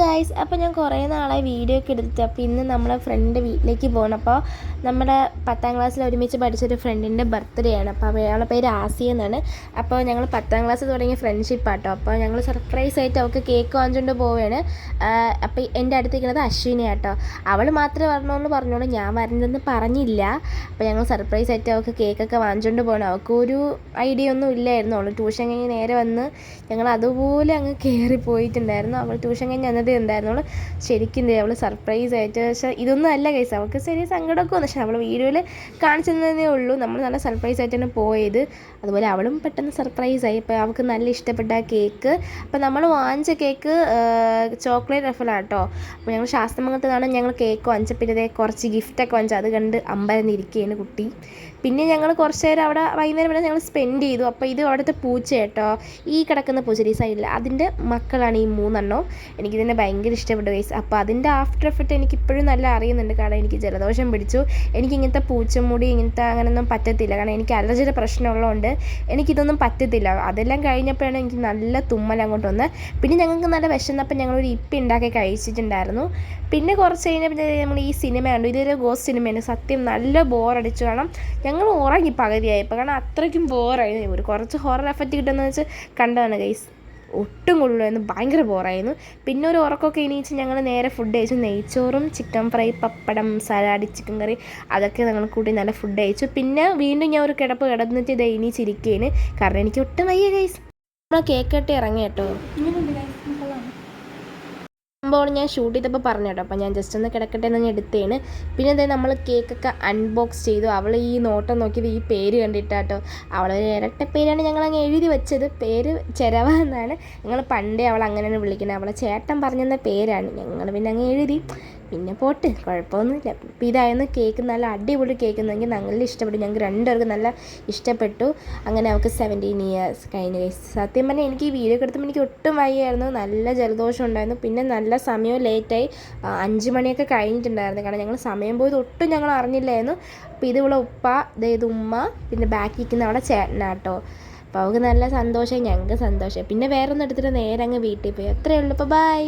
Guys, അപ്പോൾ ഞാൻ കുറേ നാളായി വീഡിയോ ഒക്കെ എടുത്തിട്ട്. അപ്പോൾ ഇന്ന് നമ്മളെ ഫ്രണ്ട് വീട്ടിലേക്ക് പോകണം. അപ്പോൾ നമ്മുടെ 10ാം ക്ലാസ്സിൽ ഒരുമിച്ച് പഠിച്ചൊരു ഫ്രണ്ടിൻ്റെ ബർത്ത്ഡേ ആണ്. അപ്പോൾ അയാളുടെ പേര് ആസി എന്നാണ്. അപ്പോൾ ഞങ്ങൾ 10ാം ക്ലാസ് തുടങ്ങിയ ഫ്രണ്ട്ഷിപ്പാട്ടോ. അപ്പോൾ ഞങ്ങൾ സർപ്രൈസ് ആയിട്ട് അവൾക്ക് കേക്ക് വാങ്ങിച്ചുകൊണ്ട് പോവുകയാണ്. അപ്പോൾ എൻ്റെ അടുത്തിരിക്കുന്നത് അശ്വിനി ആട്ടോ. അവൾ മാത്രമേ വരണമെന്ന് പറഞ്ഞോളൂ, ഞാൻ വരുന്നതെന്ന് പറഞ്ഞില്ല. അപ്പോൾ ഞങ്ങൾ സർപ്രൈസ് ആയിട്ട് അവൾക്ക് കേക്കൊക്കെ വാങ്ങിച്ചുകൊണ്ട് പോകണം. അവൾക്കൊരു ഐഡിയ ഒന്നും ഇല്ലായിരുന്നു. അവൾ ട്യൂഷൻ കഴിഞ്ഞ് നേരെ വന്ന് ഞങ്ങൾ അതുപോലെ അങ്ങ് കയറി പോയിട്ടുണ്ടായിരുന്നു. അവൾ ട്യൂഷൻ കഴിഞ്ഞ് എന്നതേ ഉണ്ടായിരുന്നുള്ളൂ. ശരിക്കും അവൾ സർപ്രൈസ് ആയിട്ട്, പക്ഷേ ഇതൊന്നും അല്ല കേസ്, അവൾക്ക് ചെറിയ സങ്കടമൊക്കെ വന്നു. പക്ഷേ അവൾ വീഡിയോയിൽ കാണിച്ചു തന്നതേ ഉള്ളൂ. നമ്മൾ നല്ല സർപ്രൈസ് ആയിട്ടാണ് പോയത്. അതുപോലെ അവളും പെട്ടെന്ന് സർപ്രൈസായി. അപ്പോൾ അവൾക്ക് നല്ല ഇഷ്ടപ്പെട്ട കേക്ക്. അപ്പോൾ നമ്മൾ വാങ്ങിച്ച കേക്ക് ചോക്ലേറ്റ് റഫലാട്ടോ. അപ്പോൾ ഞങ്ങൾ ശാസ്ത്രമംഗലത്ത് നിന്നാണ് ഞങ്ങൾ കേക്ക് വാങ്ങിച്ചപ്പോൾ കുറച്ച് ഗിഫ്റ്റൊക്കെ വാങ്ങിച്ചു. അത് കണ്ട് അമ്പരന്നിരിക്കുകയാണ് കുട്ടി. പിന്നെ ഞങ്ങൾ കുറച്ച് നേരം അവിടെ വൈകുന്നേരം വരെ ഞങ്ങൾ സ്പെൻഡ് ചെയ്തു. അപ്പോൾ ഇത് അവിടുത്തെ പൂച്ച കേട്ടോ, ഈ കിടക്കുന്ന പൂച്ച ഈ സൈഡിൽ, അതിൻ്റെ മക്കളാണ് ഈ 3 എനിക്കിതിനെ ഭയങ്കര ഇഷ്ടപ്പെട്ടു ഗൈസ്. അപ്പോൾ അതിൻ്റെ ആഫ്റ്റർ എഫക്റ്റ് എനിക്കിപ്പോഴും നല്ല അറിയുന്നുണ്ട്. കാരണം എനിക്ക് ജലദോഷം പിടിച്ചു. എനിക്കിങ്ങനത്തെ പൂച്ചമുടി ഇങ്ങനത്തെ അങ്ങനെയൊന്നും പറ്റത്തില്ല. കാരണം എനിക്ക് അലർജിയുടെ പ്രശ്നമുള്ളതുകൊണ്ട് എനിക്കിതൊന്നും പറ്റത്തില്ല. അതെല്ലാം കഴിഞ്ഞപ്പോഴാണ് എനിക്ക് നല്ല തുമ്മൽ അങ്ങോട്ട് വന്നത്. പിന്നെ ഞങ്ങൾക്ക് നല്ല വിശന്നപ്പോൾ ഞങ്ങളൊരു ഇപ്പി ഉണ്ടാക്കി കഴിച്ചിട്ടുണ്ടായിരുന്നു. പിന്നെ കുറച്ച് കഴിഞ്ഞപ്പോൾ നമ്മൾ ഈ സിനിമ കണ്ടു. ഇതൊരു ഗോസ്റ്റ് സിനിമയാണ്. സത്യം നല്ല ബോറടിച്ചു. കാരണം ഞങ്ങൾ ഉറങ്ങി പകുതിയായപ്പോൾ. കാരണം അത്രയ്ക്കും ബോറായിരുന്നു. ഒരു കുറച്ച് ഹൊറർ എഫക്റ്റ് കിട്ടുമെന്ന് വെച്ച് കണ്ടതാണ് ഗൈസ്. ഒട്ടും കൊള്ളുമായിരുന്നു, ഭയങ്കര ബോറായിരുന്നു. പിന്നെ ഒരു ഉറക്കമൊക്കെ എണീച്ച് ഞങ്ങൾ നേരെ ഫുഡ് കഴിച്ചു. നെയ്ച്ചോറും ചിക്കൻ ഫ്രൈ, പപ്പടം, സലാഡ്, ചിക്കൻ കറി, അതൊക്കെ ഞങ്ങൾ കൂട്ടി നല്ല ഫുഡ് കഴിച്ചു. പിന്നെ വീണ്ടും ഞാൻ ഒരു കിടപ്പ് കിടന്നിട്ട് ഇത് എണീച്ചിരിക്കുകയാണ്. കാരണം എനിക്ക് ഒട്ടും വയ്യ ഗൈസ്. നമ്മൾ കേക്ക് കെട്ടി ഇറങ്ങി കേട്ടോ. സംഭവം ഞാൻ ഷൂട്ട് ചെയ്തപ്പോൾ പറഞ്ഞു കേട്ടോ. അപ്പോൾ ഞാൻ ജസ്റ്റ് ഒന്ന് കിടക്കട്ടെ എന്ന് എടുത്തേണ്. പിന്നെ എന്തായാലും നമ്മൾ കേക്കൊക്കെ അൺബോക്സ് ചെയ്തു. അവൾ ഈ നോട്ടം നോക്കിയത് ഈ പേര് കണ്ടിട്ടാട്ടോ. അവളൊരു ഇരട്ട പേരാണ് ഞങ്ങളങ്ങ് എഴുതി വെച്ചത്. പേര് ചെരവ എന്നാണ്. ഞങ്ങൾ പണ്ടേ അവൾ അങ്ങനെയാണ് വിളിക്കുന്നത്. അവളെ ചേട്ടൻ പറഞ്ഞെന്ന പേരാണ്. ഞങ്ങൾ പിന്നെ അങ്ങ് എഴുതി. പിന്നെ പോട്ട്, കുഴപ്പമൊന്നുമില്ല. അപ്പോൾ ഇതായിരുന്നു കേക്ക്. നല്ല അടിപൊളി കേക്ക് എന്നെങ്കിൽ നല്ല ഇഷ്ടപ്പെട്ടു. ഞങ്ങൾക്ക് രണ്ടുപേർക്കും നല്ല ഇഷ്ടപ്പെട്ടു. അങ്ങനെ അവൾക്ക് 17 years കഴിഞ്ഞു ഗൈസ്. സത്യം പറഞ്ഞാൽ എനിക്ക് ഈ വീഡിയോ എടുത്തപ്പോൾ എനിക്ക് ഒട്ടും വയ്യായിരുന്നു. നല്ല ജലദോഷം ഉണ്ടായിരുന്നു. പിന്നെ നല്ല സമയവും ലേറ്റായി. 5 മണിയൊക്കെ കഴിഞ്ഞിട്ടുണ്ടായിരുന്നു. കാരണം ഞങ്ങൾ സമയം പോയത് ഒട്ടും ഞങ്ങൾ അറിഞ്ഞില്ലായിരുന്നു. അപ്പോൾ ഇത് ഇവിടെ ഉപ്പ, ഇത് ഉമ്മ, പിന്നെ ബാക്കി ഇരിക്കുന്ന അവിടെ ചേട്ടനാട്ടോ. അപ്പോൾ അവൾക്ക് നല്ല സന്തോഷമായി, ഞങ്ങൾക്ക് സന്തോഷമായി. പിന്നെ വേറെ ഒന്നും എടുത്തിട്ട് നേരെ അങ്ങ് വീട്ടിൽ പോയി. അത്രയേ ഉള്ളൂ. അപ്പോൾ ബൈ.